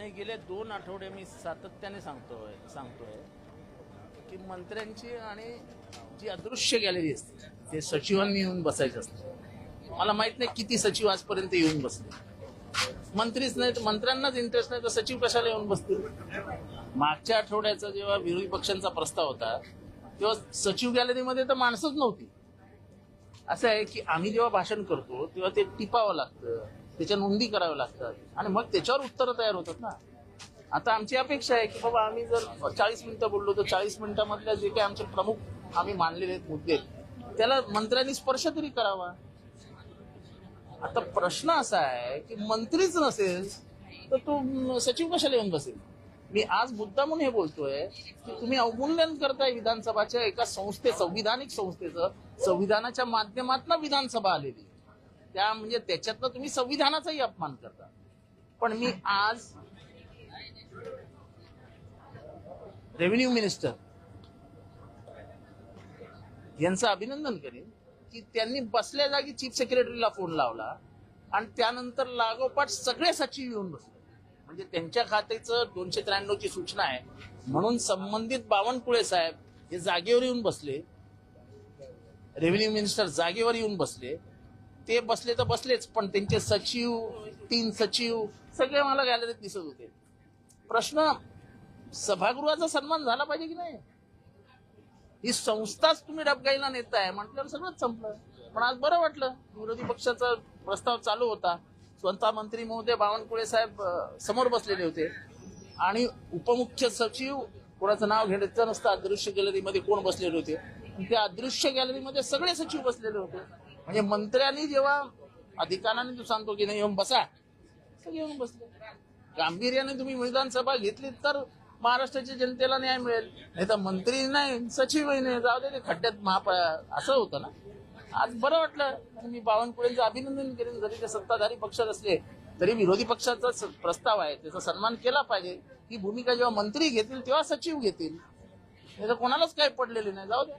नाही, गेले 2 आठवडे मी सातत्याने सांगतोय की मंत्र्यांची आणि जी अदृश्य गॅलरी असते ते सचिवांनी येऊन बसायचं असतं. मला माहित नाही किती सचिव आजपर्यंत येऊन बसले. मंत्रीच नाही तर मंत्र्यांनाच इंटरेस्ट नाही तर सचिव कशाला येऊन बसतील. मागच्या आठवड्याचा जेव्हा विरोधी पक्षांचा प्रस्ताव होता तेव्हा सचिव गॅलरीमध्ये तर माणसंच नव्हती. असं आहे की आम्ही जेव्हा भाषण करतो तेव्हा ते टिपावं लागतं, त्याच्या नोंदी कराव्या लागतात आणि मग त्याच्यावर उत्तरं तयार होतात ना. आता आमची अपेक्षा आहे की बाबा आम्ही जर 40 मिनिटं बोललो तर 40 मिनिटांमधल्या जे काही आमचे प्रमुख आम्ही मांडलेले आहेत मुद्दे त्याला मंत्र्यांनी स्पर्श तरी करावा. आता प्रश्न असा आहे की मंत्रीच नसेल तर तो सचिव कशाला येऊन बसेल. मी आज मुद्दा म्हणून हे बोलतोय की तुम्ही अवमूल्यन करताय विधानसभाच्या एका संविधानिक संस्थेचं. संविधानाच्या माध्यमातून विधानसभा आलेली त्या म्हणजे त्याच्यातनं तुम्ही संविधानाचाही अपमान करता. पण मी आज रेव्हेन्यू मिनिस्टर यांचं अभिनंदन करेन की त्यांनी बसल्या जागी चीफ सेक्रेटरीला फोन लावला आणि त्यानंतर लागोपाठ सगळे सचिव येऊन बसले. म्हणजे त्यांच्या खात्याचं 293 ची सूचना आहे म्हणून संबंधित बावनकुळे साहेब हे जागेवर येऊन बसले. रेव्हेन्यू मिनिस्टर जागेवर येऊन बसले. ते बसले तर बसलेच पण त्यांचे सचिव 3 सचिव सगळे मला गॅलरीत दिसत होते. प्रश्न सभागृहाचा सन्मान झाला पाहिजे की नाही. ही संस्थाच तुम्ही डबगाईला नेताय म्हटल्यावर सगळंच संपलं. पण आज बरं वाटलं विरोधी पक्षाचा प्रस्ताव चालू होता. स्वतः मंत्री महोदय बावनकुळे साहेब समोर बसलेले होते आणि उपमुख्य सचिव कोणाचं नाव घ्यायचं नसतं अदृश्य गॅलरीमध्ये कोण बसलेले होते. त्या अदृश्य गॅलरीमध्ये सगळे सचिव बसलेले होते. म्हणजे मंत्र्यांनी जेव्हा अधिकाराने तू सांगतो की नाही येऊन बसा सगळे येऊन बसले. गांभीर्याने तुम्ही विधानसभा घेतली तर महाराष्ट्राच्या जनतेला न्याय मिळेल. नाही तर मंत्री नाही सचिवही नाही जाऊ दे ते खड्ड्यात असं होतं ना. आज बरं वाटलं आणि मी बावनकुळेंचं अभिनंदन करेन. जरी ते सत्ताधारी पक्षात असले तरी विरोधी पक्षाचा प्रस्ताव आहे त्याचा सन्मान केला पाहिजे. ही भूमिका जेव्हा मंत्री घेतील तेव्हा सचिव घेतील. नाही तर कोणालाच काही पडलेली नाही जाऊ दे.